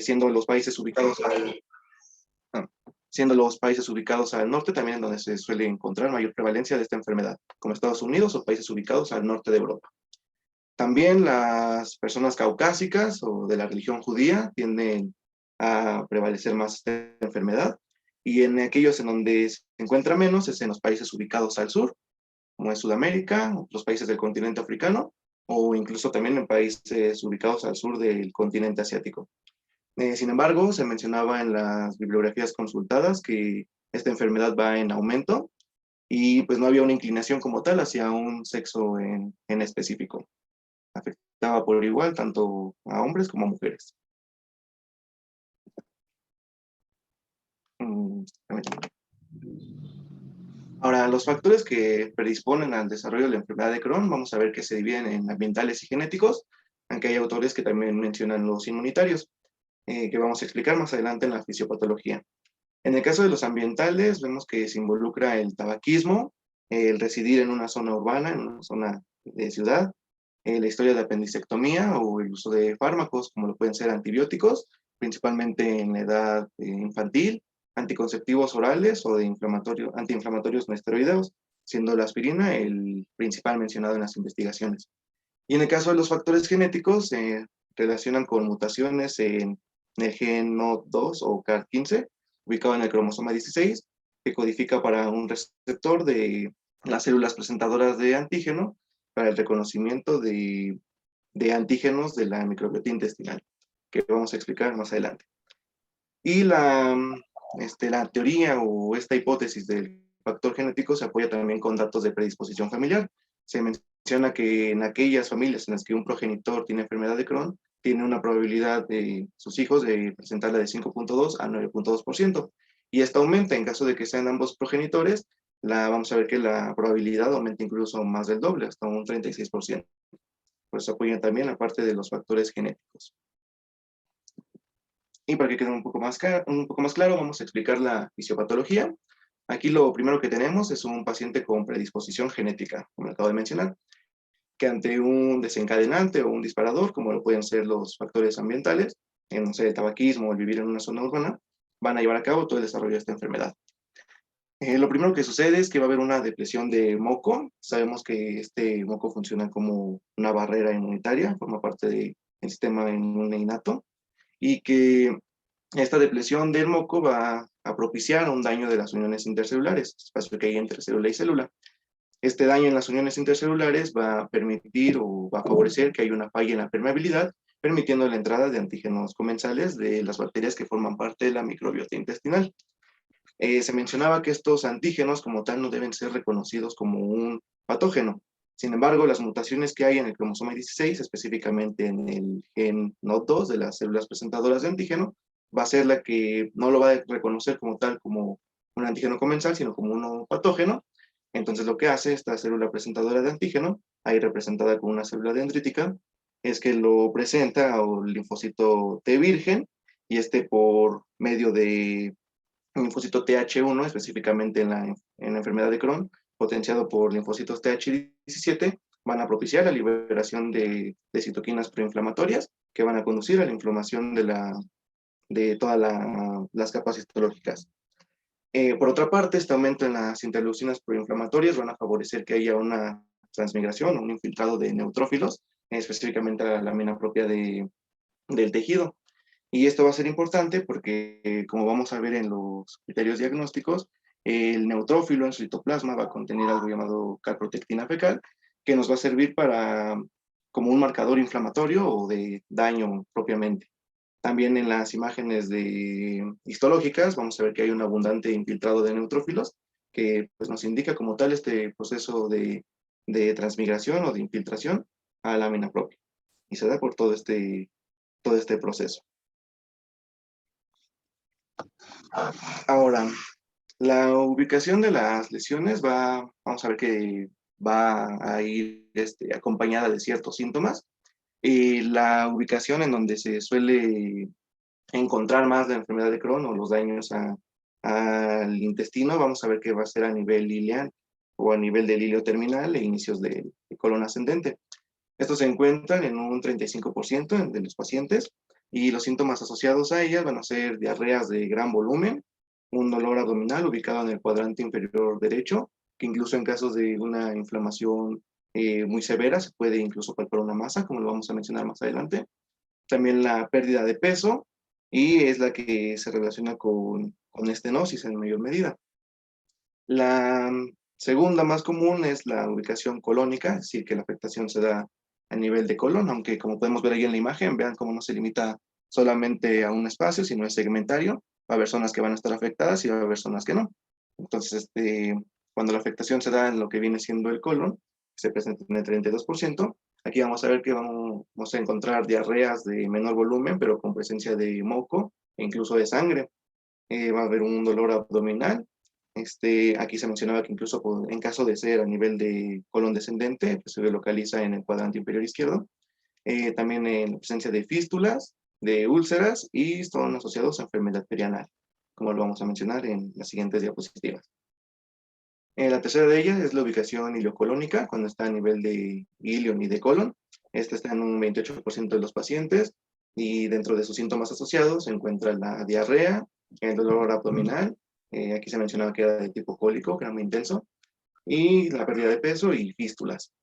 siendo los países ubicados ah, siendo los países ubicados al norte también donde se suele encontrar mayor prevalencia de esta enfermedad, como Estados Unidos o países ubicados al norte de Europa. También las personas caucásicas o de la religión judía tienden a prevalecer más esta enfermedad, y en aquellos en donde se encuentra menos es en los países ubicados al sur, como es Sudamérica, los países del continente africano, o incluso también en países ubicados al sur del continente asiático. Sin embargo, se mencionaba en las bibliografías consultadas que esta enfermedad va en aumento y pues no había una inclinación como tal hacia un sexo en específico. Afectaba por igual tanto a hombres como a mujeres. Permítame. Ahora, los factores que predisponen al desarrollo de la enfermedad de Crohn, vamos a ver que se dividen en ambientales y genéticos, aunque hay autores que también mencionan los inmunitarios, que vamos a explicar más adelante en la fisiopatología. En el caso de los ambientales, vemos que se involucra el tabaquismo, el residir en una zona urbana, en una zona de ciudad, la historia de apendicectomía o el uso de fármacos, como lo pueden ser antibióticos, principalmente en la edad infantil, anticonceptivos orales o de antiinflamatorios no esteroideos, siendo la aspirina el principal mencionado en las investigaciones. Y en el caso de los factores genéticos, se relacionan con mutaciones en el gen NOD2 o CAR15, ubicado en el cromosoma 16, que codifica para un receptor de las células presentadoras de antígeno para el reconocimiento de antígenos de la microbiota intestinal, que vamos a explicar más adelante. Y la teoría o esta hipótesis del factor genético se apoya también con datos de predisposición familiar. Se menciona que en aquellas familias en las que un progenitor tiene enfermedad de Crohn, tiene una probabilidad de sus hijos de presentarla de 5.2 a 9.2%. Y esta aumenta en caso de que sean ambos progenitores, vamos a ver que la probabilidad aumenta incluso más del doble, hasta un 36%. Por eso apoyan también la parte de los factores genéticos. Y para que quede un poco más claro, vamos a explicar la fisiopatología. Aquí lo primero que tenemos es un paciente con predisposición genética, como acabo de mencionar, que ante un desencadenante o un disparador, como lo pueden ser los factores ambientales, no sé, el tabaquismo o el vivir en una zona urbana, van a llevar a cabo todo el desarrollo de esta enfermedad. Lo primero que sucede es que va a haber una depresión de moco. Sabemos que este moco funciona como una barrera inmunitaria, forma parte del sistema inmune innato, y que esta depresión del moco va a propiciar un daño de las uniones intercelulares, espacio que hay entre célula y célula. Este daño en las uniones intercelulares va a permitir o va a favorecer que haya una falla en la permeabilidad, permitiendo la entrada de antígenos comensales de las bacterias que forman parte de la microbiota intestinal. Se mencionaba que estos antígenos como tal no deben ser reconocidos como un patógeno. Sin embargo, las mutaciones que hay en el cromosoma 16, específicamente en el gen NOD2 de las células presentadoras de antígeno, va a ser la que no lo va a reconocer como tal, como un antígeno comensal, sino como uno patógeno. Entonces, lo que hace esta célula presentadora de antígeno, ahí representada con una célula dendrítica, es que lo presenta al linfocito T virgen, y por medio de un linfocito TH1, específicamente en la enfermedad de Crohn, potenciado por linfocitos TH17, van a propiciar la liberación de citoquinas proinflamatorias que van a conducir a la inflamación de todas las capas histológicas. Por otra parte, este aumento en las interleucinas proinflamatorias van a favorecer que haya una transmigración o un infiltrado de neutrófilos, específicamente a la lámina propia del tejido. Y esto va a ser importante porque, como vamos a ver en los criterios diagnósticos, el neutrófilo en su citoplasma va a contener algo llamado calprotectina fecal, que nos va a servir como un marcador inflamatorio o de daño propiamente. También en las imágenes histológicas vamos a ver que hay un abundante infiltrado de neutrófilos que pues, nos indica como tal este proceso de transmigración o de infiltración a la lámina propia. Y se da por todo este proceso. Ahora, la ubicación de las lesiones vamos a ver que va a ir acompañada de ciertos síntomas. La ubicación en donde se suele encontrar más la enfermedad de Crohn o los daños al intestino, vamos a ver que va a ser a nivel ileal o a nivel del ilio terminal e inicios de colon ascendente. Estos se encuentran en un 35% de los pacientes, y los síntomas asociados a ellas van a ser diarreas de gran volumen, un dolor abdominal ubicado en el cuadrante inferior derecho, que incluso en casos de una inflamación muy severa se puede incluso palpar una masa, como lo vamos a mencionar más adelante. También la pérdida de peso, y es la que se relaciona con estenosis en mayor medida. La segunda más común es la ubicación colónica, es decir, que la afectación se da a nivel de colon, aunque como podemos ver ahí en la imagen, vean cómo no se limita solamente a un espacio, sino es segmentario. Va a haber zonas que van a estar afectadas y va a haber zonas que no. Entonces, cuando la afectación se da en lo que viene siendo el colon, se presenta en el 32%, aquí vamos a ver que vamos a encontrar diarreas de menor volumen, pero con presencia de moco e incluso de sangre. Va a haber un dolor abdominal. Aquí se mencionaba que incluso en caso de ser a nivel de colon descendente, pues se localiza en el cuadrante inferior izquierdo. También en presencia de fístulas, de úlceras y son asociados a enfermedad perianal, como lo vamos a mencionar en las siguientes diapositivas. La tercera de ellas es la ubicación ileocolónica, cuando está a nivel de ilion y de colon. Esta está en un 28% de los pacientes y dentro de sus síntomas asociados se encuentra la diarrea, el dolor abdominal, aquí se mencionaba que era de tipo cólico, que era muy intenso, y la pérdida de peso y fístulas.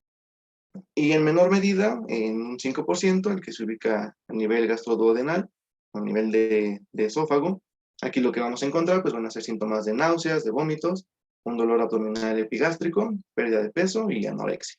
Y en menor medida, en un 5%, el que se ubica a nivel gastroduodenal, a nivel de esófago, aquí lo que vamos a encontrar pues van a ser síntomas de náuseas, de vómitos, un dolor abdominal epigástrico, pérdida de peso y anorexia.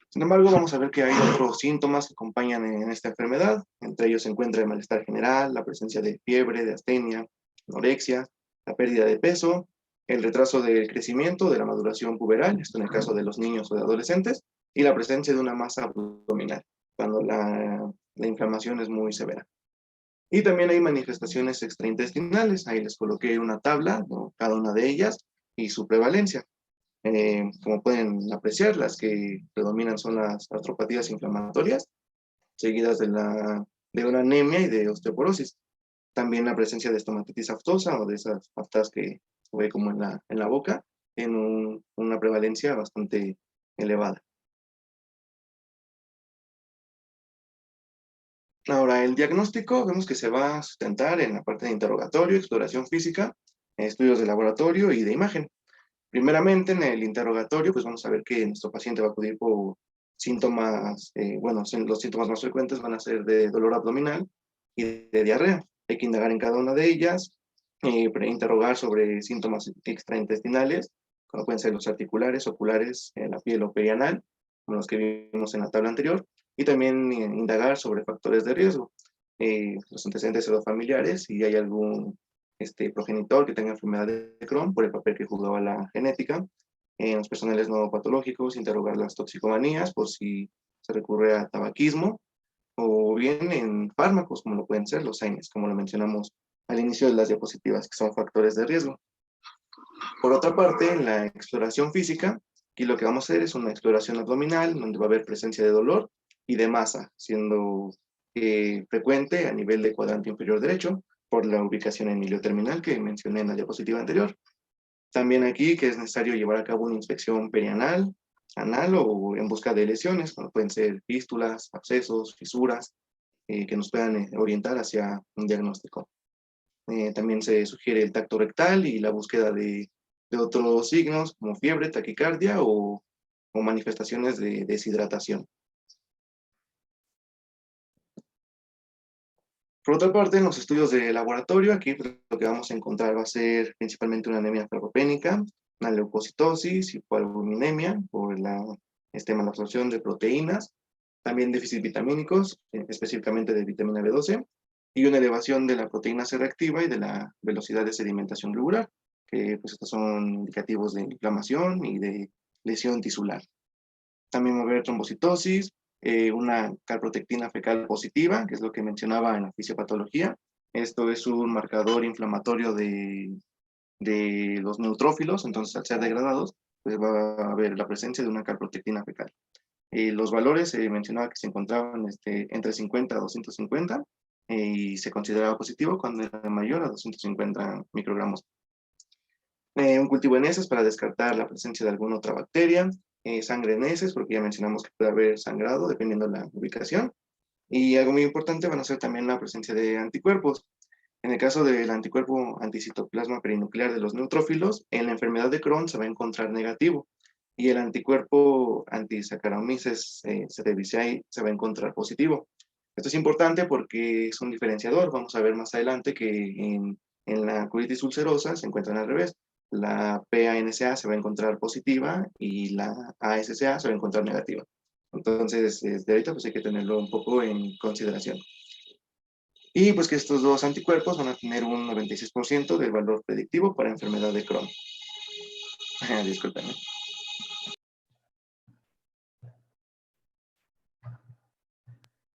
Sin embargo, vamos a ver que hay otros síntomas que acompañan en esta enfermedad. Entre ellos se encuentra el malestar general, la presencia de fiebre, de astenia, anorexia, la pérdida de peso, el retraso del crecimiento, de la maduración puberal, esto en el caso de los niños o de adolescentes, y la presencia de una masa abdominal, cuando la inflamación es muy severa. Y también hay manifestaciones extraintestinales, ahí les coloqué una tabla, ¿no? Cada una de ellas y su prevalencia. Como pueden apreciar, las que predominan son las artropatías inflamatorias, seguidas de una anemia y de osteoporosis. También la presencia de estomatitis aftosa o de esas aftas que se ve como en la boca, en una prevalencia bastante elevada. Ahora, el diagnóstico vemos que se va a sustentar en la parte de interrogatorio, exploración física, estudios de laboratorio y de imagen. Primeramente, en el interrogatorio, pues vamos a ver que nuestro paciente va a acudir por síntomas, bueno, los síntomas más frecuentes van a ser de dolor abdominal y de diarrea. Hay que indagar en cada una de ellas, interrogar sobre síntomas extraintestinales, como pueden ser los articulares, oculares, la piel o perianal, como los que vimos en la tabla anterior, y también indagar sobre factores de riesgo, los antecedentes familiares, si hay algún progenitor que tenga enfermedad de Crohn por el papel que jugaba la genética, en los personales no patológicos, interrogar las toxicomanías por si se recurre a tabaquismo, o bien en fármacos, como lo pueden ser los AINES, como lo mencionamos al inicio de las diapositivas, que son factores de riesgo. Por otra parte, en la exploración física, aquí lo que vamos a hacer es una exploración abdominal, donde va a haber presencia de dolor y de masa, siendo frecuente a nivel de cuadrante inferior derecho, por la ubicación en hilio terminal que mencioné en la diapositiva anterior. También aquí que es necesario llevar a cabo una inspección perianal, anal o en busca de lesiones, como pueden ser fístulas, abscesos, fisuras, que nos puedan orientar hacia un diagnóstico. También se sugiere el tacto rectal y la búsqueda de otros signos como fiebre, taquicardia o manifestaciones de deshidratación. Por otra parte, en los estudios de laboratorio, aquí pues, lo que vamos a encontrar va a ser principalmente una anemia ferropénica, una leucocitosis, hipoalbuminemia por la malabsorción de proteínas, también déficit vitamínicos, específicamente de vitamina B12, y una elevación de la proteína C reactiva y de la velocidad de sedimentación globular, que pues estos son indicativos de inflamación y de lesión tisular. También va a haber trombocitosis, una calprotectina fecal positiva, que es lo que mencionaba en la fisiopatología. Esto es un marcador inflamatorio de los neutrófilos, entonces al ser degradados, pues va a haber la presencia de una calprotectina fecal. Los valores se mencionaba que se encontraban entre 50 a 250 y se consideraba positivo cuando era mayor a 250 microgramos. Un cultivo en heces para descartar la presencia de alguna otra bacteria, sangre en heces, porque ya mencionamos que puede haber sangrado dependiendo de la ubicación, Y algo muy importante van a ser también la presencia de anticuerpos. En el caso del anticuerpo anticitoplasma perinuclear de los neutrófilos, en la enfermedad de Crohn se va a encontrar negativo y el anticuerpo anti-Saccharomyces cerevisiae se va a encontrar positivo. Esto es importante porque es un diferenciador. Vamos a ver más adelante que en la colitis ulcerosa se encuentran al revés. La PANSA se va a encontrar positiva y la ASCA se va a encontrar negativa. Entonces, desde ahorita pues hay que tenerlo un poco en consideración. Y pues que estos dos anticuerpos van a tener un 96% del valor predictivo para enfermedad de Crohn. Disculpen.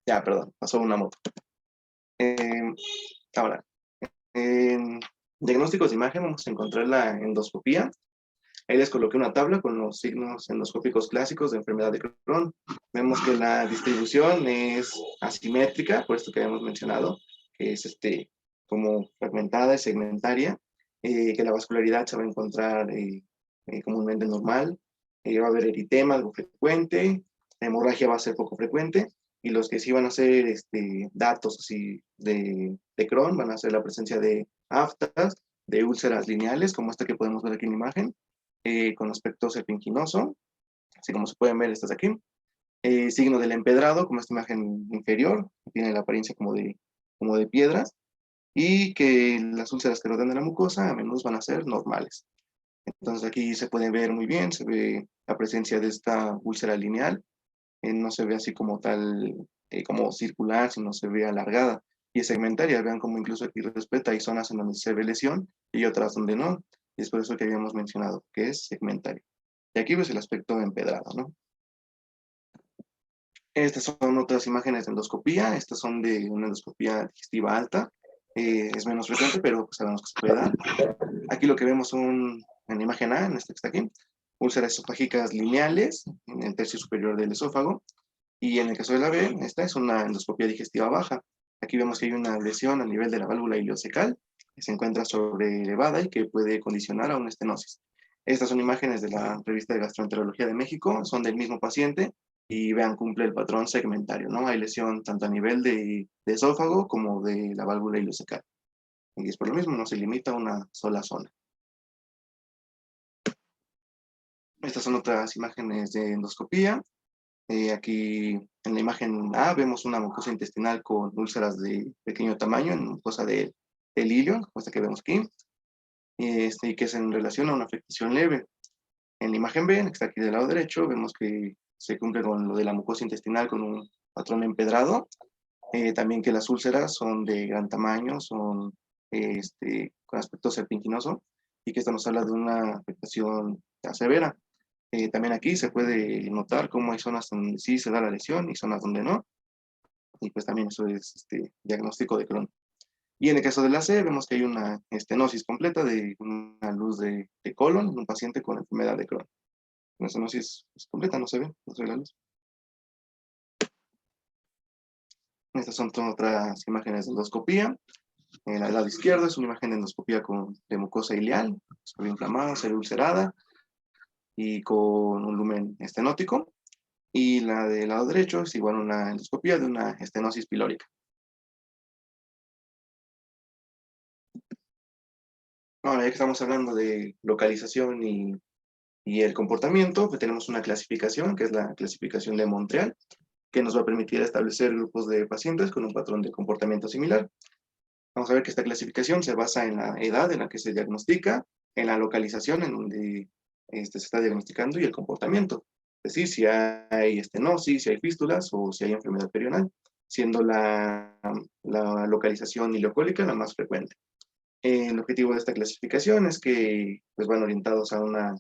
Ya, perdón, pasó una moto. Ahora, en diagnósticos de imagen vamos a encontrar la endoscopía. Ahí les coloqué una tabla con los signos endoscópicos clásicos de enfermedad de Crohn. Vemos que la distribución es asimétrica, por esto que habíamos mencionado, que es como fragmentada y segmentaria, que la vascularidad se va a encontrar comúnmente normal, va a haber eritema, algo frecuente, la hemorragia va a ser poco frecuente, y los que sí van a ser datos así de Crohn van a ser la presencia de aftas, de úlceras lineales, como esta que podemos ver aquí en la imagen, con aspecto serpinginoso, así como se pueden ver estas de aquí. Signo del empedrado, como esta imagen inferior, tiene la apariencia como de piedras, y que las úlceras que rodean de la mucosa a menudo van a ser normales. Entonces aquí se puede ver muy bien, se ve la presencia de esta úlcera lineal, no se ve así como tal, como circular, sino se ve alargada y es segmentaria. Vean cómo incluso aquí respeta, hay zonas en donde se ve lesión y otras donde no. Y es por eso que habíamos mencionado que es segmentario. Y aquí ves el aspecto empedrado, ¿no? Estas son otras imágenes de endoscopía. Estas son de una endoscopía digestiva alta. Es menos frecuente, pero pues sabemos que se puede dar. Aquí lo que vemos son, en la imagen A, en esta que está aquí, úlceras esofágicas lineales en el tercio superior del esófago. Y en el caso de la B, esta es una endoscopia digestiva baja. Aquí vemos que hay una lesión a nivel de la válvula ileocecal que se encuentra sobre elevada y que puede condicionar a una estenosis. Estas son imágenes de la revista de Gastroenterología de México, son del mismo paciente y vean, cumple el patrón segmentario, ¿no? Hay lesión tanto a nivel de esófago como de la válvula ileocecal. Y es por lo mismo, no se limita a una sola zona. Estas son otras imágenes de endoscopía. Aquí en la imagen A vemos una mucosa intestinal con úlceras de pequeño tamaño, en mucosa del ilio, como esta que vemos aquí, y que es en relación a una afectación leve. En la imagen B, que está aquí del lado derecho, vemos que se cumple con lo de la mucosa intestinal con un patrón empedrado, también que las úlceras son de gran tamaño, son con aspecto serpinginoso, y que esto nos habla de una afectación severa. También aquí se puede notar cómo hay zonas donde sí se da la lesión y zonas donde no. Y pues también eso es diagnóstico de Crohn. Y en el caso de la C, vemos que hay una estenosis completa de una luz de colon en un paciente con enfermedad de Crohn. Una estenosis completa, no se ve, no se ve la luz. Estas son otras imágenes de endoscopía. En el lado izquierdo es una imagen de endoscopía de mucosa ileal, se ve inflamada, se ve ulcerada y con un lumen estenótico. Y la del lado derecho es igual una endoscopía de una estenosis pilórica. Ahora, ya que estamos hablando de localización y el comportamiento, pues tenemos una clasificación, que es la clasificación de Montreal, que nos va a permitir establecer grupos de pacientes con un patrón de comportamiento similar. Vamos a ver que esta clasificación se basa en la edad en la que se diagnostica, en la localización en donde se está diagnosticando y el comportamiento. Es decir, si hay estenosis, si hay fístulas o si hay enfermedad periodontal, siendo la localización ileocólica la más frecuente. El objetivo de esta clasificación es que pues, van orientados a una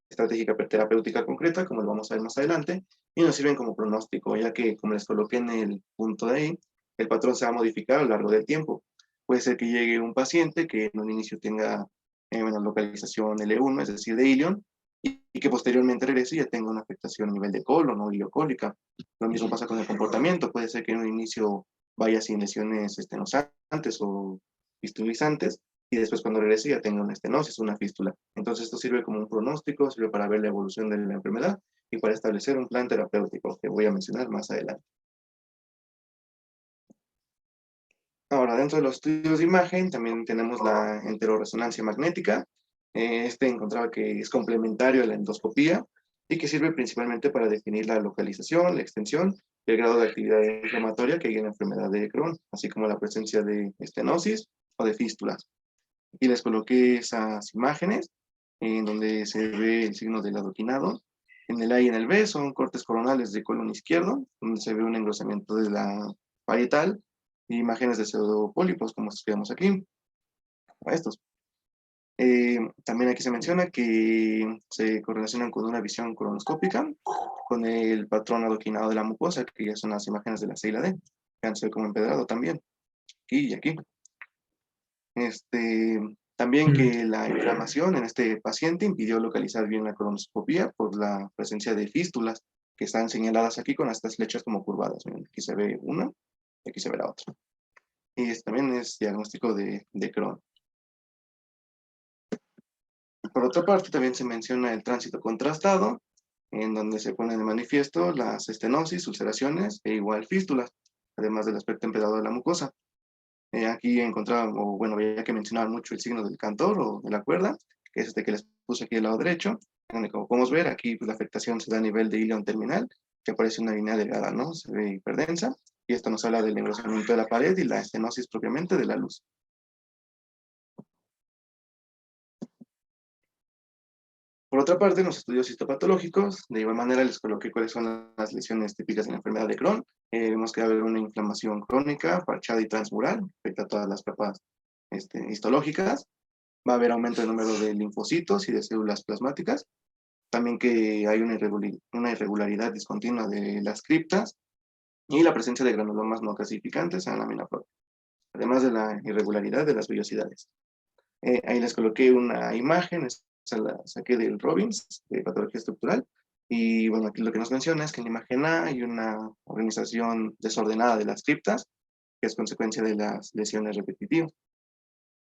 estrategia terapéutica concreta, como lo vamos a ver más adelante, y nos sirven como pronóstico, ya que, como les coloqué en el punto de ahí, el patrón se va a modificar a lo largo del tiempo. Puede ser que llegue un paciente que en un inicio tenga una localización L1, es decir, de ilion, y que posteriormente regrese y ya tenga una afectación a nivel de colon o ileocólica. Lo mismo pasa con el comportamiento. Puede ser que en un inicio vaya sin lesiones estenosantes o fistulizantes, y después cuando regrese ya tenga una estenosis, una fístula. Entonces esto sirve como un pronóstico, sirve para ver la evolución de la enfermedad y para establecer un plan terapéutico que voy a mencionar más adelante. Ahora, dentro de los estudios de imagen también tenemos la enteroresonancia magnética. Este encontraba que es complementario a la endoscopía y que sirve principalmente para definir la localización, la extensión y el grado de actividad inflamatoria que hay en la enfermedad de Crohn, así como la presencia de estenosis o de fístulas. Y les coloqué esas imágenes en donde se ve el signo del adoquinado. En el A y en el B son cortes coronales de colon izquierdo, donde se ve un engrosamiento de la parietal, e imágenes de pseudopólipos, como estos que vemos aquí, o estos. También aquí se menciona que se correlacionan con una visión colonoscópica, con el patrón adoquinado de la mucosa, que ya son las imágenes de la C y la D, que se ve como empedrado también, aquí y aquí. También que la inflamación en este paciente impidió localizar bien la colonoscopia por la presencia de fístulas que están señaladas aquí con estas flechas como curvadas. Miren, aquí se ve una y aquí se ve la otra. Y también es diagnóstico de Crohn. Por otra parte, también se menciona el tránsito contrastado, en donde se pone de manifiesto las estenosis, ulceraciones e igual fístulas, además del aspecto empedrado de la mucosa. Aquí encontraba, o bueno, veía que mencionaban mucho el signo del cantor o de la cuerda, que es este que les puse aquí del lado derecho, donde como podemos ver, aquí pues, la afectación se da a nivel de ilion terminal, que aparece una línea delgada, ¿no? Se ve hiperdensa, y esto nos habla del engrosamiento de la pared y la estenosis propiamente de la luz. Por otra parte, en los estudios histopatológicos, de igual manera les coloqué cuáles son las lesiones típicas de la enfermedad de Crohn. Vemos que va a haber una inflamación crónica, parchada y transmural, afecta a todas las capas histológicas. Va a haber aumento del número de linfocitos y de células plasmáticas. También que hay una irregularidad discontinua de las criptas y la presencia de granulomas no clasificantes en la lámina propia, además de la irregularidad de las vellosidades. Ahí les coloqué una imagen, esa la saqué del Robbins, de patología estructural, y bueno, aquí lo que nos menciona es que en la imagen A hay una organización desordenada de las criptas, que es consecuencia de las lesiones repetitivas.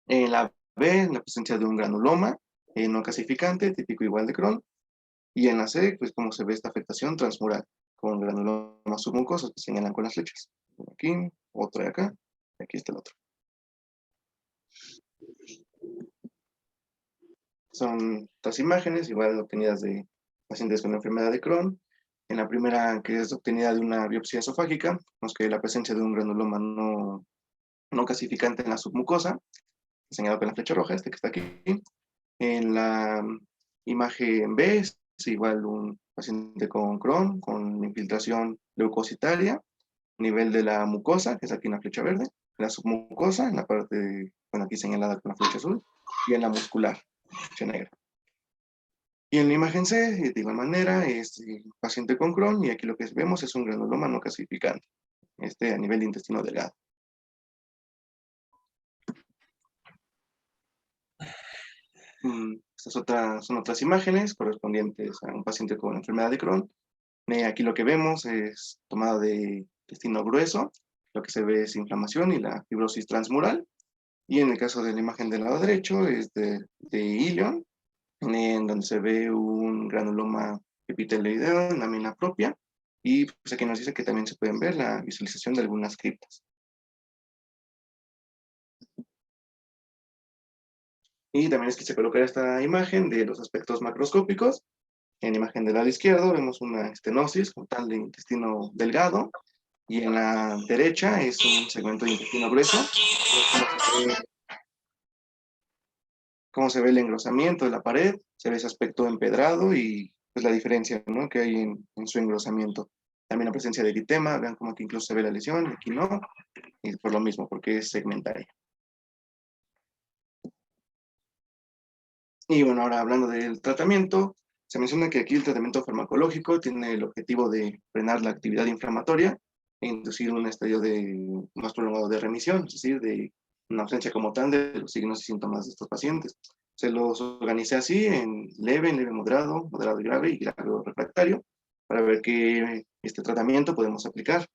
En la B, la presencia de un granuloma no clasificante, típico igual de Crohn, y en la C, pues como se ve esta afectación transmural, con granulomas submucosos que señalan con las flechas. Aquí, otro de acá, y aquí está el otro. Son estas imágenes, igual obtenidas de pacientes con enfermedad de Crohn. En la primera, que es obtenida de una biopsia esofágica, vemos que la presencia de un granuloma no clasificante en la submucosa, señalado con la flecha roja, este que está aquí. En la imagen B es igual un paciente con Crohn, con infiltración leucocitaria, nivel de la mucosa, que es aquí en la flecha verde, la submucosa, en la parte, bueno, aquí señalada con la flecha azul, y en la muscular, flecha negra. Y en la imagen C, de igual manera, es el paciente con Crohn, y aquí lo que vemos es un granuloma no clasificante, a nivel de intestino delgado. Estas son otras imágenes correspondientes a un paciente con enfermedad de Crohn. Aquí lo que vemos es tomada de intestino grueso, lo que se ve es inflamación y la fibrosis transmural. Y en el caso de la imagen del lado derecho es de ilion, en donde se ve un granuloma epiteloideo en la lámina propia. Y pues aquí nos dice que también se pueden ver la visualización de algunas criptas. Y también es que se coloca esta imagen de los aspectos macroscópicos. En la imagen del lado izquierdo vemos una estenosis con tal de intestino delgado, y en la derecha es un segmento de intestino grueso. Cómo se ve el engrosamiento de la pared, se ve ese aspecto empedrado y pues la diferencia, ¿no?, que hay en su engrosamiento. También la presencia de eritema, vean como que incluso se ve la lesión, aquí no, y por lo mismo, porque es segmentaria. Y bueno, ahora hablando del tratamiento, se menciona que aquí el tratamiento farmacológico tiene el objetivo de frenar la actividad inflamatoria e inducir un estadio más prolongado de remisión, es decir, de una ausencia como tal de los signos y síntomas de estos pacientes. Se los organicé así en leve moderado, moderado y grave y grave o refractario, para ver qué tratamiento podemos aplicar.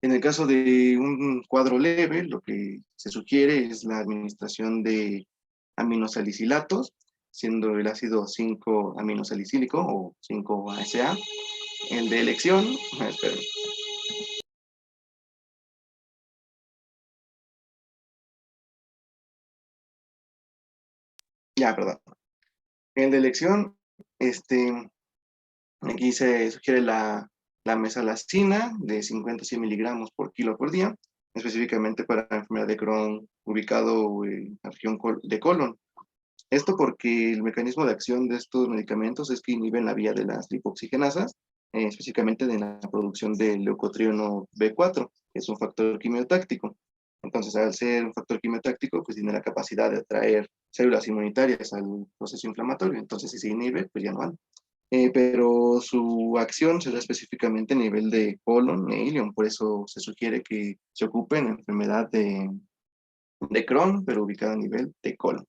En el caso de un cuadro leve, lo que se sugiere es la administración de aminosalicilatos, siendo el ácido 5-aminosalicílico o 5-ASA el de elección. Esperen. Ya, perdón. En la elección, aquí se sugiere la mesalazina de 50 a 100 miligramos por kilo por día, específicamente para la enfermedad de Crohn ubicado en la región de colon. Esto porque el mecanismo de acción de estos medicamentos es que inhiben la vía de las lipoxigenasas, específicamente de la producción del leucotrieno B4, que es un factor quimiotáctico. Entonces, al ser un factor quimiotáctico, pues tiene la capacidad de atraer células inmunitarias al proceso inflamatorio. Entonces, si se inhibe, pues ya no anda. Pero su acción se da específicamente a nivel de colon e ilion, por eso se sugiere que se ocupe en la enfermedad de Crohn, pero ubicada a nivel de colon.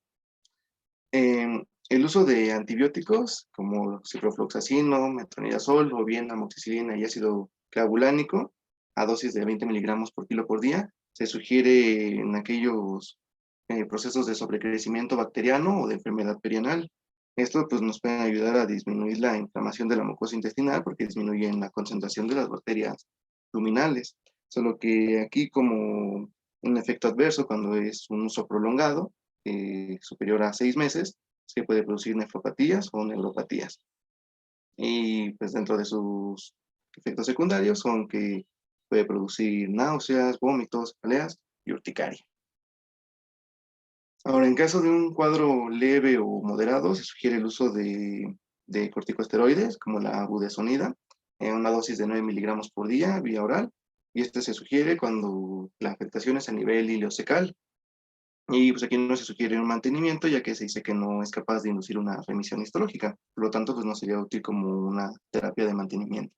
El uso de antibióticos como ciprofloxacino, metronidazol o bien amoxicilina y ácido clavulánico a dosis de 20 miligramos por kilo por día se sugiere en aquellos procesos de sobrecrecimiento bacteriano o de enfermedad perianal. Esto pues, nos puede ayudar a disminuir la inflamación de la mucosa intestinal porque disminuyen la concentración de las bacterias luminales. Solo que aquí como un efecto adverso cuando es un uso prolongado, superior a 6 meses, se puede producir nefropatías o neuropatías. Y pues dentro de sus efectos secundarios son que puede producir náuseas, vómitos, cefaleas y urticaria. Ahora, en caso de un cuadro leve o moderado, se sugiere el uso de corticosteroides, como la budesonida, en una dosis de 9 miligramos por día, vía oral, y este se sugiere cuando la afectación es a nivel ileocecal. Y pues aquí no se sugiere un mantenimiento, ya que se dice que no es capaz de inducir una remisión histológica, por lo tanto, pues no sería útil como una terapia de mantenimiento.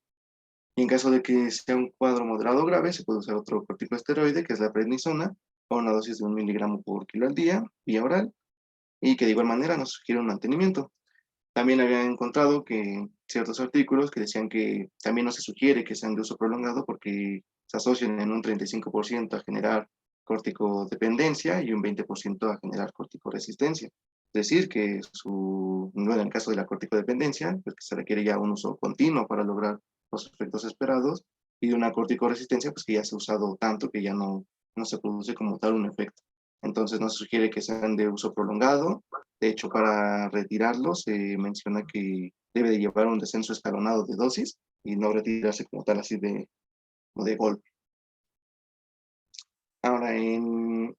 Y en caso de que sea un cuadro moderado o grave, se puede usar otro corticosteroide, que es la prednisona, a una dosis de 1 miligramo por kilo al día, vía oral, y que de igual manera nos sugiere un mantenimiento. También había encontrado que ciertos artículos que decían que también no se sugiere que sean de uso prolongado porque se asocian en un 35% a generar corticodependencia y un 20% a generar corticoresistencia. Es decir, que bueno, en el caso de la corticodependencia, pues que se requiere ya un uso continuo para lograr los efectos esperados, y de una corticoresistencia, pues que ya se ha usado tanto que ya no se produce como tal un efecto. Entonces no se sugiere que sean de uso prolongado. De hecho, para retirarlo se menciona que debe de llevar un descenso escalonado de dosis y no retirarse como tal así de golpe. Ahora, en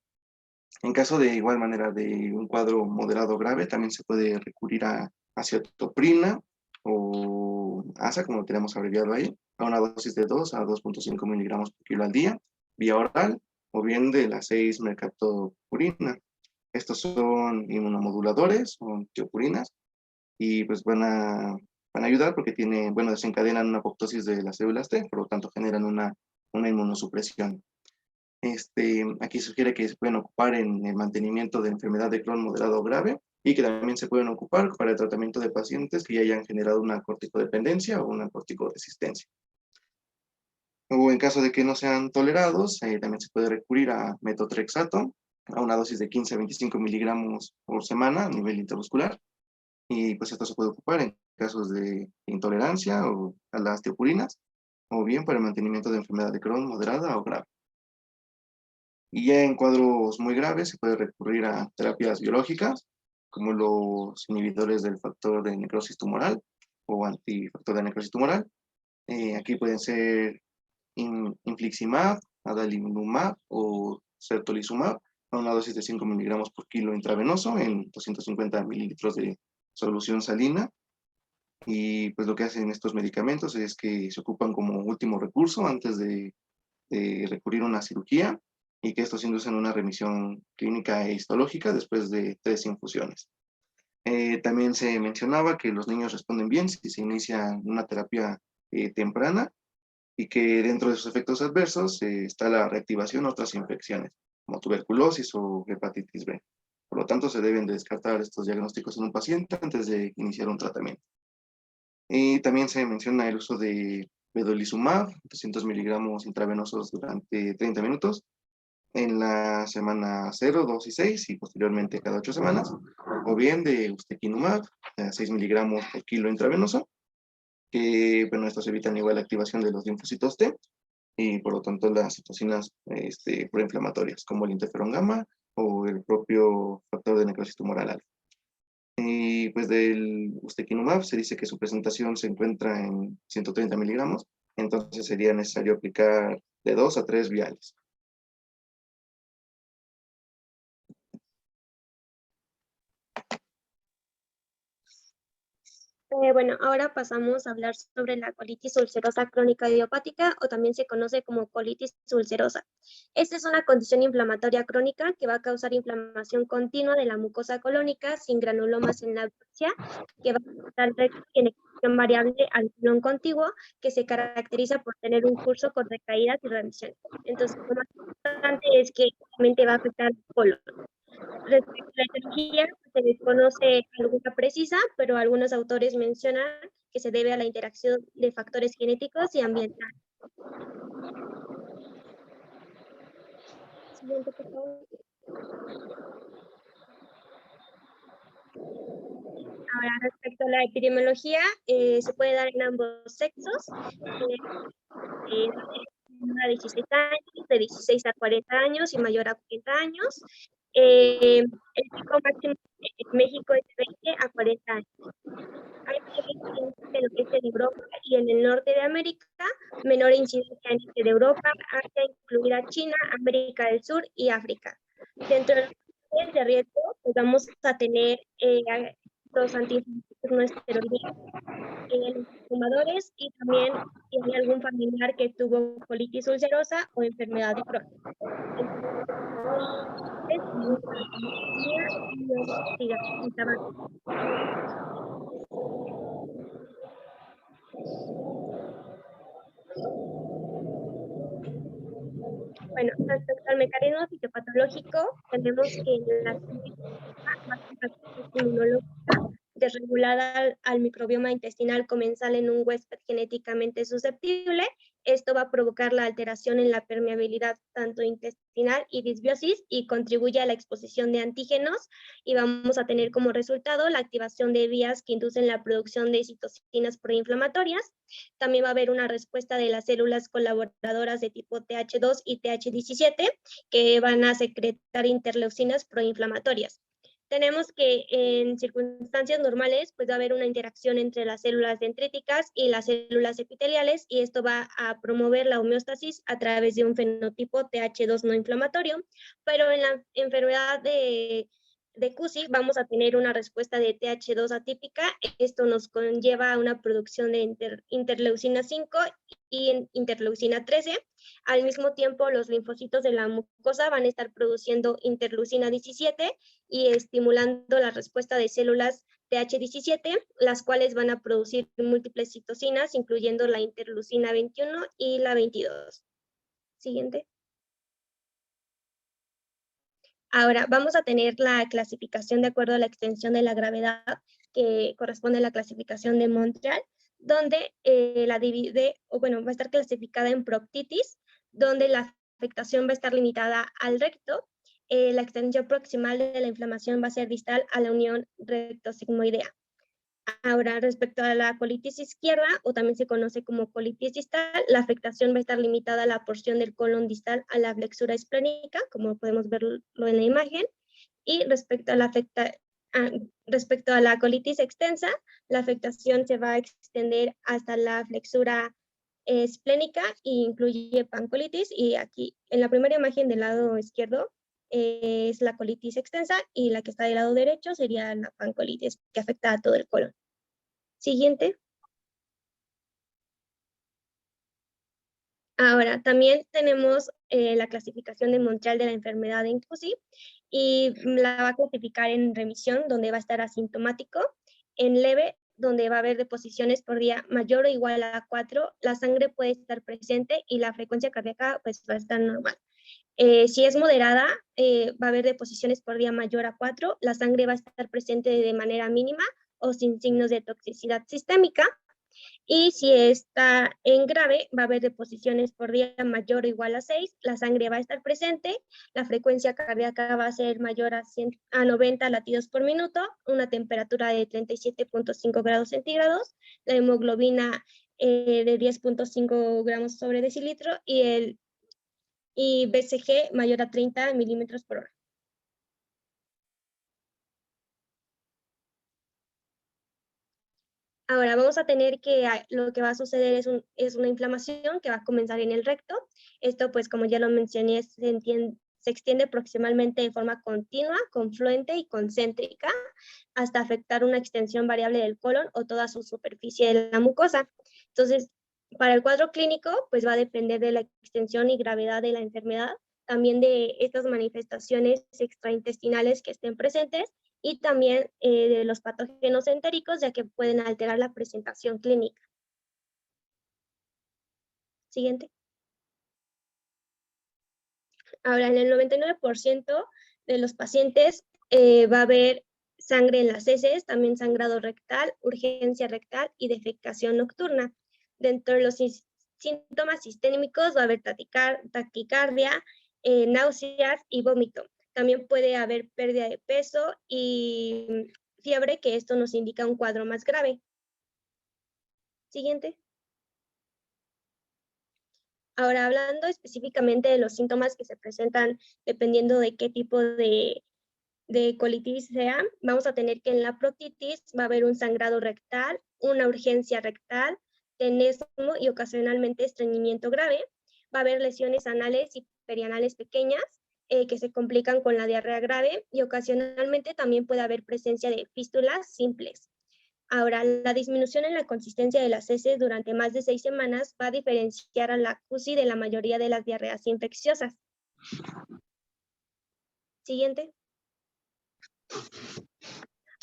caso de igual manera de un cuadro moderado grave, también se puede recurrir a acetoprina o ASA, como lo tenemos abreviado ahí, a una dosis de 2 a 2,5 miligramos por kilo al día, vía oral, o bien de las 6 mercaptopurina. Estos son inmunomoduladores o antiopurinas y pues van a ayudar porque bueno, desencadenan una apoptosis de las células T, por lo tanto generan una inmunosupresión. Aquí sugiere que se pueden ocupar en el mantenimiento de enfermedad de Crohn moderado o grave y que también se pueden ocupar para el tratamiento de pacientes que ya hayan generado una corticodependencia o una corticoresistencia. O en caso de que no sean tolerados, también se puede recurrir a metotrexato a una dosis de 15 a 25 miligramos por semana a nivel intramuscular. Y pues esto se puede ocupar en casos de intolerancia o a las teopurinas, o bien para el mantenimiento de enfermedad de Crohn moderada o grave. Y ya en cuadros muy graves se puede recurrir a terapias biológicas, como los inhibidores del factor de necrosis tumoral o antifactor de necrosis tumoral. Aquí pueden ser infliximab, adalimumab o certolizumab a una dosis de 5 miligramos por kilo intravenoso en 250 mililitros de solución salina. Y pues lo que hacen estos medicamentos es que se ocupan como último recurso antes de recurrir a una cirugía y que estos inducen una remisión clínica e histológica después de 3 infusiones. También se mencionaba que los niños responden bien si se inicia una terapia temprana y que dentro de sus efectos adversos está la reactivación de otras infecciones, como tuberculosis o hepatitis B. Por lo tanto, se deben de descartar estos diagnósticos en un paciente antes de iniciar un tratamiento. Y también se menciona el uso de vedolizumab, 200 miligramos intravenosos durante 30 minutos, en la semana 0, 2 y 6 y posteriormente cada 8 semanas, o bien de ustekinumab, 6 miligramos por kilo intravenoso, que bueno, estos evitan igual la activación de los linfocitos T y por lo tanto las citocinas proinflamatorias, como el interferón gamma o el propio factor de necrosis tumoral alfa. Y pues del ustekinumab se dice que su presentación se encuentra en 130 miligramos, entonces sería necesario aplicar de 2 a 3 viales. Bueno, ahora pasamos a hablar sobre la colitis ulcerosa crónica idiopática, o también se conoce como colitis ulcerosa. Esta es una condición inflamatoria crónica que va a causar inflamación continua de la mucosa colónica sin granulomas en la biopsia, que va a afectar el recto y en expresión variable al colon contiguo, que se caracteriza por tener un curso con recaídas y remisiones. Entonces, lo más importante es que realmente va a afectar el colon. Respecto a la etiología, se desconoce alguna precisa, pero algunos autores mencionan que se debe a la interacción de factores genéticos y ambientales. Siguiente, por favor. Ahora, respecto a la epidemiología, se puede dar en ambos sexos, a 16 años, de 16 a 40 años y mayor a 40 años. El pico máximo en México es de 20 a 40 años. Hay mayor incidencia en lo que es en Europa y en el norte de América, menor incidencia en el este de Europa, Asia, incluida China, América del Sur y África. Dentro de los factores de riesgo, pues vamos a tener los antiinflamatorios no esteroideos, los fumadores y también si hay algún familiar que tuvo colitis ulcerosa o enfermedad de Crohn. Y tabaco. Bueno, respecto al mecanismo fisiopatológico, tenemos que la inmunológica desregulada al microbioma intestinal comensal en un huésped genéticamente susceptible. Esto va a provocar la alteración en la permeabilidad tanto intestinal y disbiosis y contribuye a la exposición de antígenos, y vamos a tener como resultado la activación de vías que inducen la producción de citocinas proinflamatorias. También va a haber una respuesta de las células colaboradoras de tipo TH2 y TH17 que van a secretar interleucinas proinflamatorias. Tenemos que en circunstancias normales pues va a haber una interacción entre las células dendríticas y las células epiteliales, y esto va a promover la homeostasis a través de un fenotipo TH2 no inflamatorio, pero en la enfermedad de CUSI vamos a tener una respuesta de TH2 atípica. Esto nos conlleva a una producción de interleucina 5 y interleucina 13. Al mismo tiempo, los linfocitos de la mucosa van a estar produciendo interleucina 17 y estimulando la respuesta de células TH17, las cuales van a producir múltiples citocinas, incluyendo la interleucina 21 y la 22. Siguiente. Ahora vamos a tener la clasificación de acuerdo a la extensión de la gravedad, que corresponde a la clasificación de Montreal, donde la divide, o bueno, va a estar clasificada en proctitis, donde la afectación va a estar limitada al recto. La extensión proximal de la inflamación va a ser distal a la unión rectosigmoidea. Ahora, respecto a la colitis izquierda, o también se conoce como colitis distal, la afectación va a estar limitada a la porción del colon distal a la flexura esplénica, como podemos verlo en la imagen. Y respecto a la colitis extensa, la afectación se va a extender hasta la flexura esplénica e incluye pancolitis. Y aquí, en la primera imagen del lado izquierdo, es la colitis extensa, y la que está del lado derecho sería la pancolitis, que afecta a todo el colon. Siguiente. Ahora, también tenemos la clasificación de Montreal de la enfermedad en CUSI, y la va a clasificar en remisión, donde va a estar asintomático, en leve, donde va a haber deposiciones por día mayor o igual a 4, la sangre puede estar presente y la frecuencia cardíaca pues va a estar normal. Si es moderada, va a haber deposiciones por día mayor a 4, la sangre va a estar presente de manera mínima o sin signos de toxicidad sistémica. Y si está en grave, va a haber deposiciones por día mayor o igual a 6, la sangre va a estar presente, la frecuencia cardíaca va a ser mayor a 90 latidos por minuto, una temperatura de 37.5 grados centígrados, la hemoglobina de 10.5 gramos sobre decilitro y el BCG mayor a 30 milímetros por hora. Ahora vamos a tener que lo que va a suceder es una inflamación que va a comenzar en el recto. Esto, pues, como ya lo mencioné, se extiende proximalmente de forma continua, confluente y concéntrica, hasta afectar una extensión variable del colon o toda su superficie de la mucosa. Entonces, para el cuadro clínico, pues va a depender de la extensión y gravedad de la enfermedad, también de estas manifestaciones extraintestinales que estén presentes y también de los patógenos entéricos, ya que pueden alterar la presentación clínica. Siguiente. Ahora, en el 99% de los pacientes va a haber sangre en las heces, también sangrado rectal, urgencia rectal y defecación nocturna. Dentro de los síntomas sistémicos va a haber taquicardia, náuseas y vómito. También puede haber pérdida de peso y fiebre, que esto nos indica un cuadro más grave. Siguiente. Ahora, hablando específicamente de los síntomas que se presentan dependiendo de qué tipo de colitis sea, vamos a tener que en la proctitis va a haber un sangrado rectal, una urgencia rectal, tenesmo y ocasionalmente estreñimiento grave. Va a haber lesiones anales y perianales pequeñas que se complican con la diarrea grave y ocasionalmente también puede haber presencia de fístulas simples. Ahora, la disminución en la consistencia de las heces durante más de 6 semanas va a diferenciar a la CUSI de la mayoría de las diarreas infecciosas. Siguiente.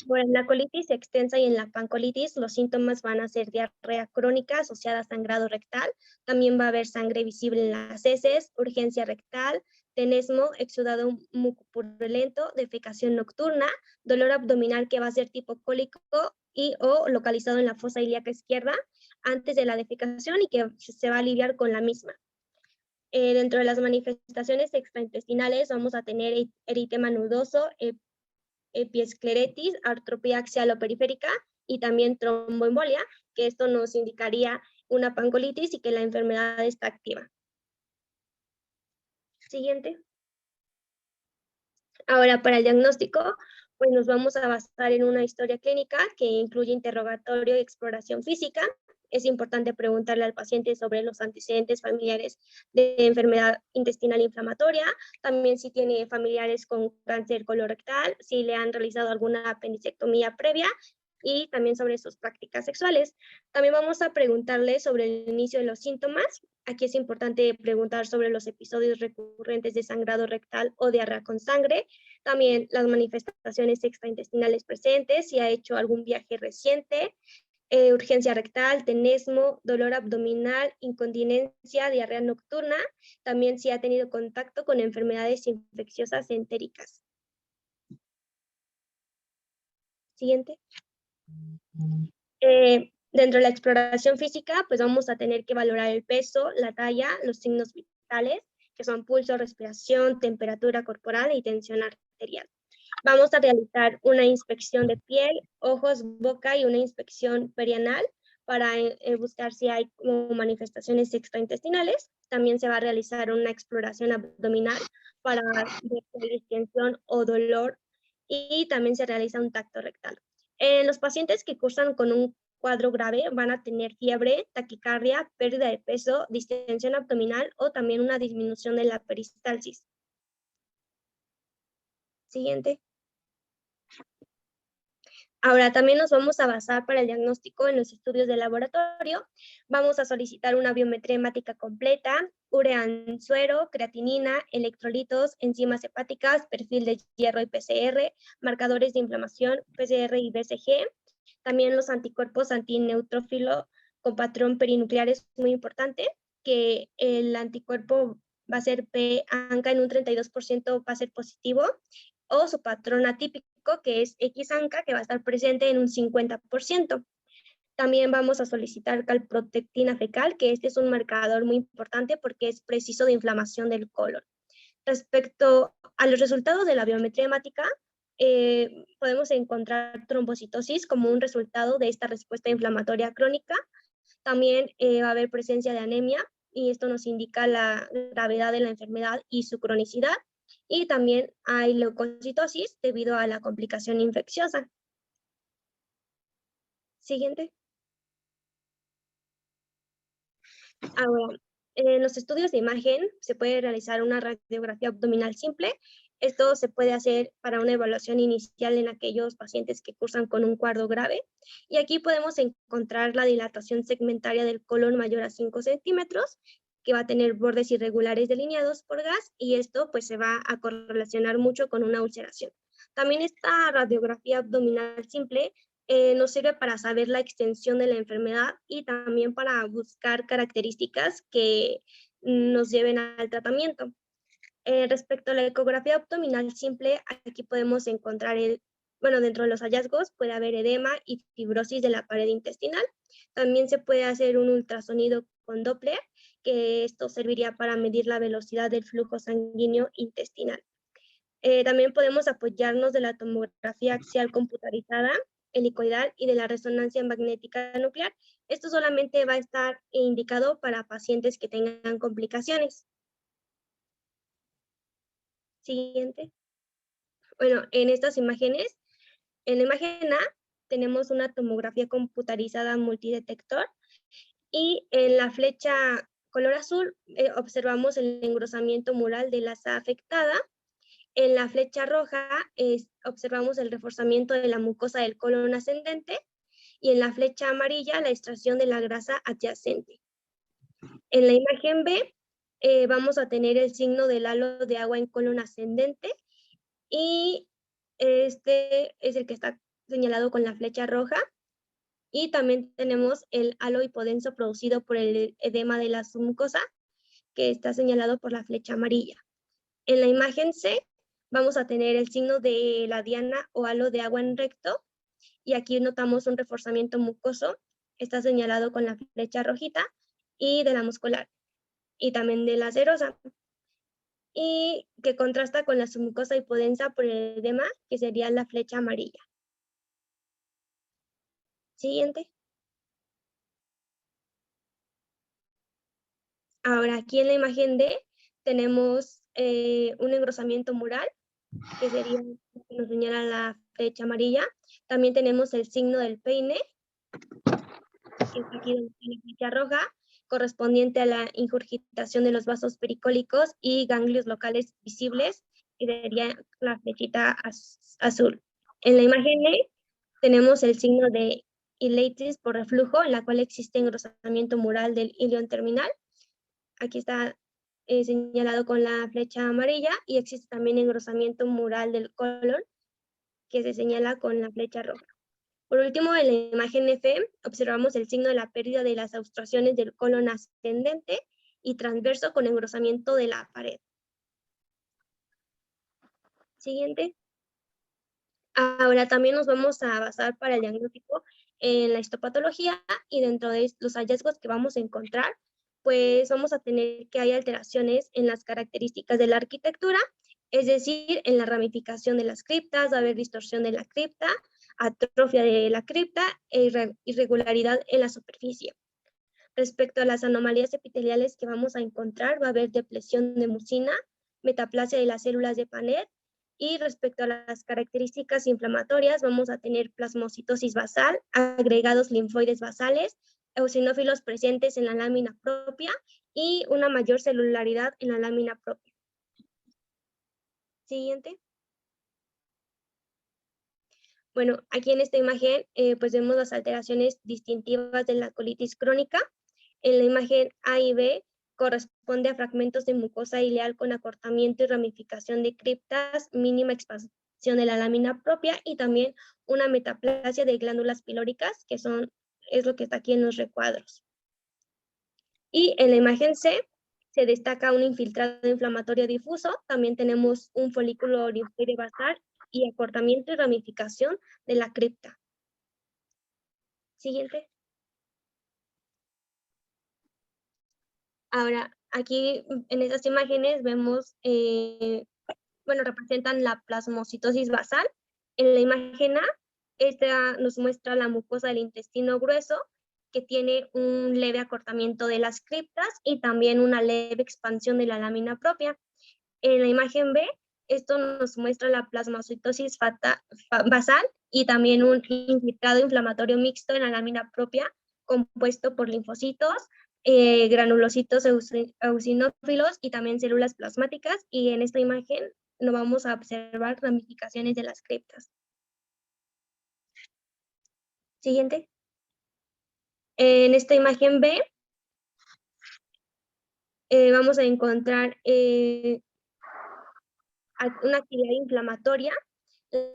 Bueno, en la colitis extensa y en la pancolitis los síntomas van a ser diarrea crónica asociada a sangrado rectal, también va a haber sangre visible en las heces, urgencia rectal, tenesmo, exudado mucopurulento, defecación nocturna, dolor abdominal que va a ser tipo cólico y o localizado en la fosa ilíaca izquierda antes de la defecación y que se va a aliviar con la misma. Dentro de las manifestaciones extraintestinales vamos a tener eritema nudoso, epiescleritis, artropía axialoperiférica y también tromboembolia, que esto nos indicaría una pancolitis y que la enfermedad está activa. Siguiente. Ahora, para el diagnóstico, pues nos vamos a basar en una historia clínica que incluye interrogatorio y exploración física. Es importante preguntarle al paciente sobre los antecedentes familiares de enfermedad intestinal inflamatoria, también si tiene familiares con cáncer colorectal, si le han realizado alguna apendicectomía previa y también sobre sus prácticas sexuales. También vamos a preguntarle sobre el inicio de los síntomas. Aquí es importante preguntar sobre los episodios recurrentes de sangrado rectal o diarrea con sangre, también las manifestaciones extraintestinales presentes, si ha hecho algún viaje reciente, urgencia rectal, tenesmo, dolor abdominal, incontinencia, diarrea nocturna, también si ha tenido contacto con enfermedades infecciosas entéricas. Siguiente. Dentro de la exploración física, pues vamos a tener que valorar el peso, la talla, los signos vitales, que son pulso, respiración, temperatura corporal y tensión arterial. Vamos a realizar una inspección de piel, ojos, boca y una inspección perianal para buscar si hay manifestaciones extraintestinales. También se va a realizar una exploración abdominal para ver si hay distensión o dolor y también se realiza un tacto rectal. Los pacientes que cursan con un cuadro grave van a tener fiebre, taquicardia, pérdida de peso, distensión abdominal o también una disminución de la peristalsis. Siguiente. Ahora también nos vamos a basar para el diagnóstico en los estudios de laboratorio. Vamos a solicitar una biometría hemática completa, urea en suero, creatinina, electrolitos, enzimas hepáticas, perfil de hierro y PCR, marcadores de inflamación, PCR y BCG. También los anticuerpos antineutrófilo con patrón perinuclear es muy importante, que el anticuerpo va a ser P-ANCA en un 32% va a ser positivo, o su patrón atípico, que es X-ANCA, que va a estar presente en un 50%. También vamos a solicitar calprotectina fecal, que este es un marcador muy importante porque es preciso de inflamación del colon. Respecto a los resultados de la biometría hemática, podemos encontrar trombocitosis como un resultado de esta respuesta inflamatoria crónica. También va a haber presencia de anemia y esto nos indica la gravedad de la enfermedad y su cronicidad. Y también hay leucocitosis debido a la complicación infecciosa. Siguiente. Ahora, en los estudios de imagen se puede realizar una radiografía abdominal simple. Esto se puede hacer para una evaluación inicial en aquellos pacientes que cursan con un cuadro grave. Y aquí podemos encontrar la dilatación segmentaria del colon mayor a 5 centímetros, que va a tener bordes irregulares delineados por gas, y esto pues se va a correlacionar mucho con una ulceración. También esta radiografía abdominal simple nos sirve para saber la extensión de la enfermedad y también para buscar características que nos lleven al tratamiento. Respecto a la ecografía abdominal simple, aquí podemos encontrar dentro de los hallazgos puede haber edema y fibrosis de la pared intestinal. También se puede hacer un ultrasonido con Doppler, que esto serviría para medir la velocidad del flujo sanguíneo intestinal. También podemos apoyarnos de la tomografía axial computarizada, helicoidal y de la resonancia magnética nuclear. Esto solamente va a estar indicado para pacientes que tengan complicaciones. Siguiente. Bueno, en estas imágenes, en la imagen A tenemos una tomografía computarizada multidetector y en la flecha color azul observamos el engrosamiento mural de la asa afectada. En la flecha roja observamos el reforzamiento de la mucosa del colon ascendente y en la flecha amarilla la extracción de la grasa adyacente. En la imagen B vamos a tener el signo del halo de agua en colon ascendente y este es el que está señalado con la flecha roja, y también tenemos el halo hipodenso producido por el edema de la submucosa, que está señalado por la flecha amarilla. En la imagen C vamos a tener el signo de la diana o halo de agua en recto, y aquí notamos un reforzamiento mucoso, está señalado con la flecha rojita, y de la muscular, y también de la serosa, y que contrasta con la submucosa hipodensa por el edema, que sería la flecha amarilla. Siguiente. Ahora, aquí en la imagen D tenemos un engrosamiento mural, que sería, que nos señala la flecha amarilla. También tenemos el signo del peine, que está aquí donde tiene flecha roja, correspondiente a la ingurgitación de los vasos pericólicos y ganglios locales visibles, que sería la flechita azul. En la imagen E tenemos el signo de ileitis por reflujo, en la cual existe engrosamiento mural del ilion terminal. Aquí está señalado con la flecha amarilla, y existe también engrosamiento mural del colon, que se señala con la flecha roja. Por último, en la imagen F observamos el signo de la pérdida de las obstrucciones del colon ascendente y transverso con engrosamiento de la pared. Siguiente. Ahora también nos vamos a basar para el diagnóstico en la histopatología, y dentro de los hallazgos que vamos a encontrar, pues vamos a tener que hay alteraciones en las características de la arquitectura, es decir, en la ramificación de las criptas, va a haber distorsión de la cripta, atrofia de la cripta e irregularidad en la superficie. Respecto a las anomalías epiteliales que vamos a encontrar, va a haber depresión de mucina, metaplasia de las células de Panet, y respecto a las características inflamatorias, vamos a tener plasmocitosis basal, agregados linfoides basales, eosinófilos presentes en la lámina propia y una mayor celularidad en la lámina propia. Siguiente. Bueno, aquí en esta imagen pues vemos las alteraciones distintivas de la colitis crónica. En la imagen A y B corresponde a fragmentos de mucosa ileal con acortamiento y ramificación de criptas, mínima expansión de la lámina propia y también una metaplasia de glándulas pilóricas, que es lo que está aquí en los recuadros. Y en la imagen C se destaca un infiltrado inflamatorio difuso, también tenemos un folículo linfoide basal y acortamiento y ramificación de la cripta. Siguiente. Ahora, aquí en estas imágenes vemos, representan la plasmocitosis basal. En la imagen A, esta nos muestra la mucosa del intestino grueso, que tiene un leve acortamiento de las criptas y también una leve expansión de la lámina propia. En la imagen B, esto nos muestra la plasmocitosis basal y también un infiltrado inflamatorio mixto en la lámina propia, compuesto por linfocitos, granulocitos eosinófilos y también células plasmáticas, y en esta imagen no vamos a observar ramificaciones de las criptas. Siguiente. En esta imagen B vamos a encontrar una actividad inflamatoria.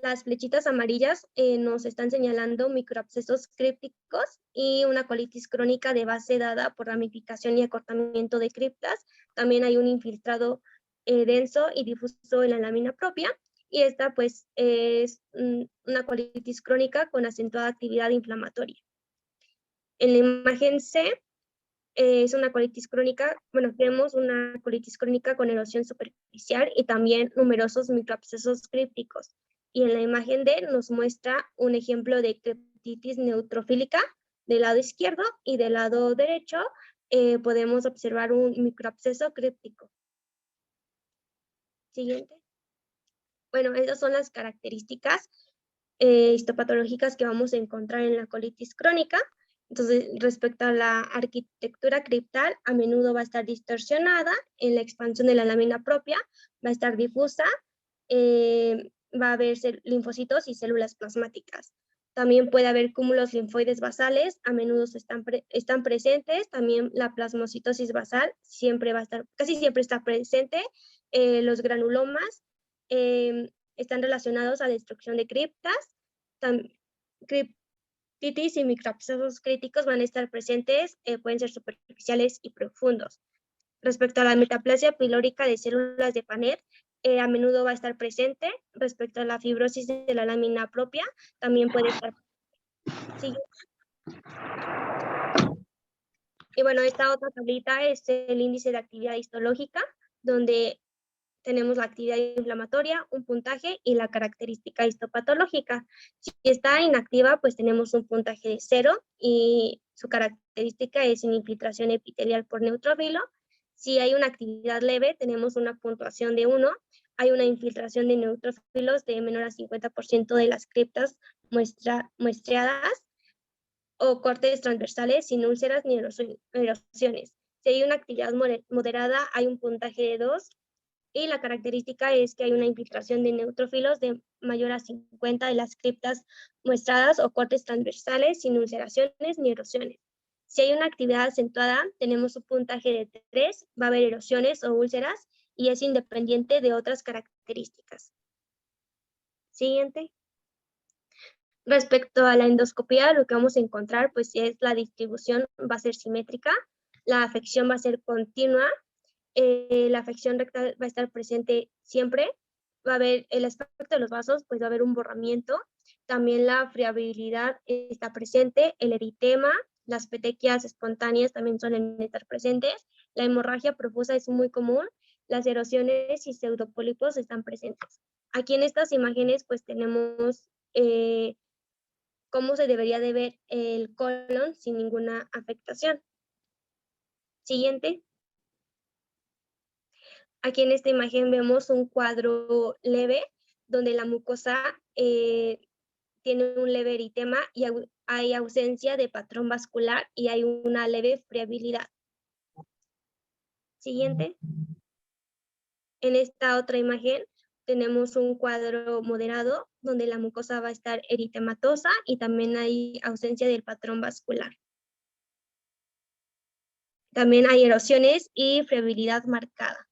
Las flechitas amarillas nos están señalando microabscesos crípticos y una colitis crónica de base dada por ramificación y acortamiento de criptas. También hay un infiltrado denso y difuso en la lámina propia, y esta pues es una colitis crónica con acentuada actividad inflamatoria. En la imagen C es una colitis crónica, bueno, tenemos una colitis crónica con erosión superficial y también numerosos microabscesos crípticos. Y en la imagen D nos muestra un ejemplo de criptitis neutrofílica del lado izquierdo, y del lado derecho podemos observar un microabsceso críptico. Siguiente. Bueno, esas son las características histopatológicas que vamos a encontrar en la colitis crónica. Entonces, respecto a la arquitectura criptal, a menudo va a estar distorsionada. En la expansión de la lámina propia va a estar difusa, va a haber linfocitos y células plasmáticas. También puede haber cúmulos linfoides basales, a menudo están presentes. También la plasmocitosis basal siempre va a estar, casi siempre está presente. Los granulomas están relacionados a destrucción de criptas. Criptitis y microabscesos críticos van a estar presentes, pueden ser superficiales y profundos. Respecto a la metaplasia pilórica de células de Paneth, a menudo va a estar presente. Respecto a la fibrosis de la lámina propia, también puede estar. ¿Sigue? Y bueno, esta otra tablita es el índice de actividad histológica, donde tenemos la actividad inflamatoria, un puntaje y la característica histopatológica. Si está inactiva, pues tenemos un puntaje de 0 y su característica es sin infiltración epitelial por neutrófilo. Si hay una actividad leve, tenemos una puntuación de 1. Hay una infiltración de neutrófilos de menor a 50% de las criptas muestreadas, o cortes transversales sin úlceras ni erosiones. Si hay una actividad moderada, hay un puntaje de 2. Y la característica es que hay una infiltración de neutrófilos de mayor a 50 de las criptas muestradas, o cortes transversales sin ulceraciones ni erosiones. Si hay una actividad acentuada, tenemos un puntaje de 3, va a haber erosiones o úlceras y es independiente de otras características. Siguiente. Respecto a la endoscopía, lo que vamos a encontrar pues es la distribución va a ser simétrica, la afección va a ser continua. La afección rectal va a estar presente siempre. Va a haber el aspecto de los vasos, pues va a haber un borramiento. También la friabilidad está presente, el eritema, las petequias espontáneas también suelen estar presentes. La hemorragia profusa es muy común. Las erosiones y pseudopólipos están presentes. Aquí en estas imágenes pues tenemos cómo se debería de ver el colon sin ninguna afectación. Siguiente. Aquí en esta imagen vemos un cuadro leve donde la mucosa tiene un leve eritema y hay ausencia de patrón vascular y hay una leve friabilidad. Siguiente. En esta otra imagen tenemos un cuadro moderado donde la mucosa va a estar eritematosa y también hay ausencia del patrón vascular. También hay erosiones y friabilidad marcada.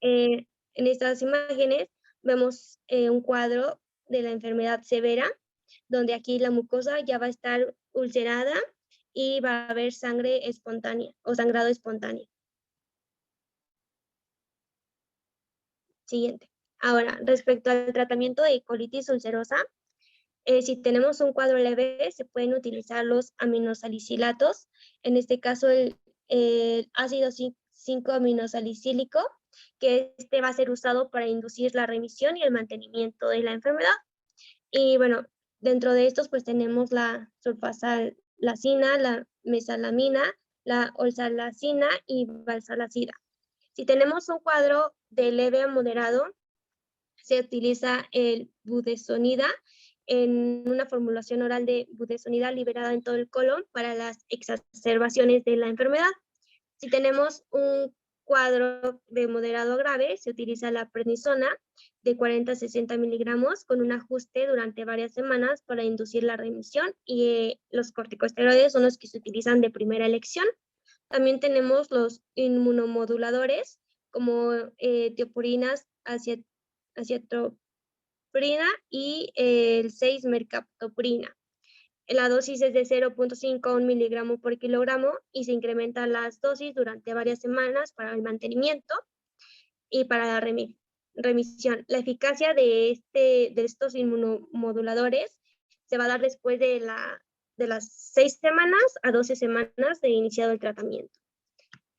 En estas imágenes vemos un cuadro de la enfermedad severa, donde aquí la mucosa ya va a estar ulcerada y va a haber sangre espontánea o sangrado espontáneo. Siguiente. Ahora, respecto al tratamiento de colitis ulcerosa, si tenemos un cuadro leve, se pueden utilizar los aminosalicilatos. En este caso, el ácido 5-aminosalicílico, que este va a ser usado para inducir la remisión y el mantenimiento de la enfermedad. Y bueno, dentro de estos pues tenemos la sulfasalacina, la mesalamina, la oxalacina y valsalacida. Si tenemos un cuadro de leve a moderado, se utiliza el budesonida. en una formulación oral de budesonida liberada en todo el colon para las exacerbaciones de la enfermedad. Si tenemos un cuadro de moderado a grave, se utiliza la prednisona de 40 a 60 miligramos con un ajuste durante varias semanas para inducir la remisión, y los corticosteroides son los que se utilizan de primera elección. También tenemos los inmunomoduladores como tiopurinas, acetoprina y el 6-mercaptoprina. La dosis es de 0.5 a 1 miligramo por kilogramo y se incrementan las dosis durante varias semanas para el mantenimiento y para la remisión. La eficacia de estos inmunomoduladores se va a dar después de las 6 semanas a 12 semanas de iniciado el tratamiento.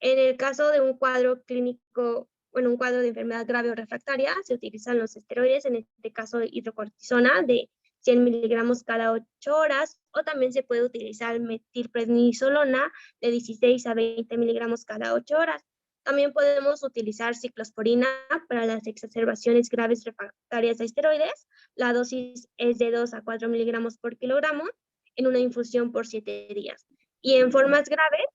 En el caso de un cuadro clínico, un cuadro de enfermedad grave o refractaria, se utilizan los esteroides, en este caso hidrocortisona de 100 miligramos cada 8 horas, o también se puede utilizar metilprednisolona de 16 a 20 miligramos cada 8 horas. También podemos utilizar ciclosporina para las exacerbaciones graves refractarias a esteroides. La dosis es de 2 a 4 miligramos por kilogramo en una infusión por 7 días. Y en formas graves,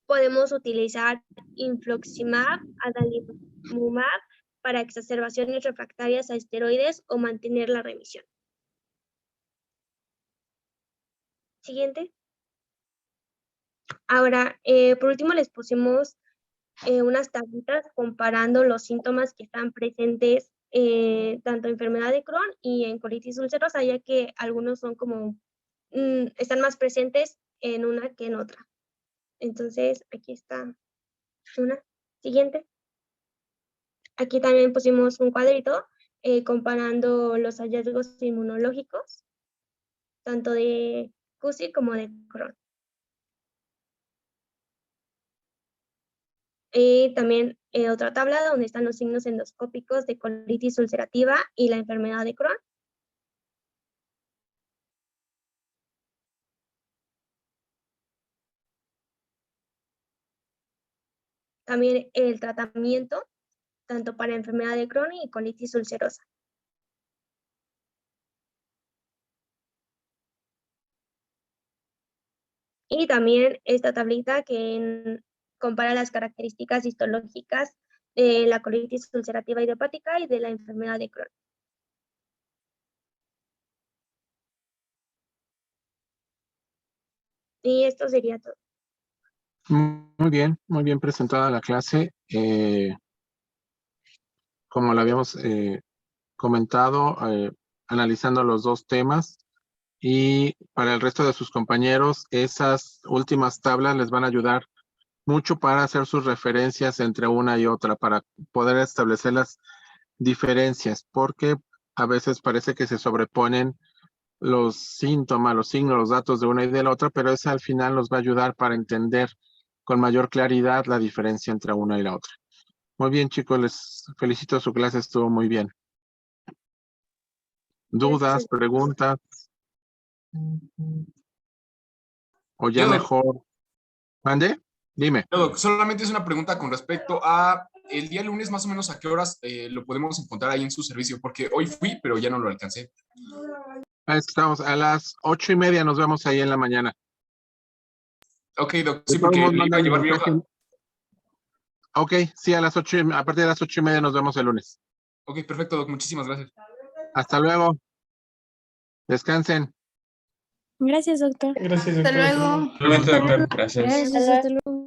podemos utilizar infliximab, adalimumab para exacerbaciones refractarias a esteroides o mantener la remisión. Siguiente. Ahora, por último les pusimos unas tablitas comparando los síntomas que están presentes tanto en enfermedad de Crohn y en colitis ulcerosa, ya que algunos son como, están más presentes en una que en otra. Entonces, aquí está una. Siguiente. Aquí también pusimos un cuadrito comparando los hallazgos inmunológicos, tanto de CUSI como de Crohn. Y también otra tabla donde están los signos endoscópicos de colitis ulcerativa y la enfermedad de Crohn. También el tratamiento, tanto para enfermedad de Crohn y colitis ulcerosa. Y también esta tablita que compara las características histológicas de la colitis ulcerativa idiopática y de la enfermedad de Crohn. Y esto sería todo. Muy bien presentada la clase. Como lo habíamos comentado, analizando los dos temas, y para el resto de sus compañeros, esas últimas tablas les van a ayudar mucho para hacer sus referencias entre una y otra, para poder establecer las diferencias, porque a veces parece que se sobreponen los síntomas, los signos, los datos de una y de la otra, pero eso al final nos va a ayudar para entender con mayor claridad la diferencia entre una y la otra. Muy bien, chicos, les felicito, su clase estuvo muy bien. ¿Dudas, preguntas? O ya mejor. ¿Mande? Dime. Solamente es una pregunta con respecto a el día lunes, más o menos a qué horas lo podemos encontrar ahí en su servicio, porque hoy fui, pero ya no lo alcancé. Estamos a las 8:30, nos vemos ahí en la mañana. Ok, Doc, sí, porque le iba a llevar mi hoja. Ok, sí, a partir de las 8:30 nos vemos el lunes. Ok, perfecto, Doc, muchísimas gracias. Hasta luego. Descansen. Gracias, doctor. Gracias, doctor. Hasta luego. Igualmente, doctor. Gracias. Gracias, hasta luego.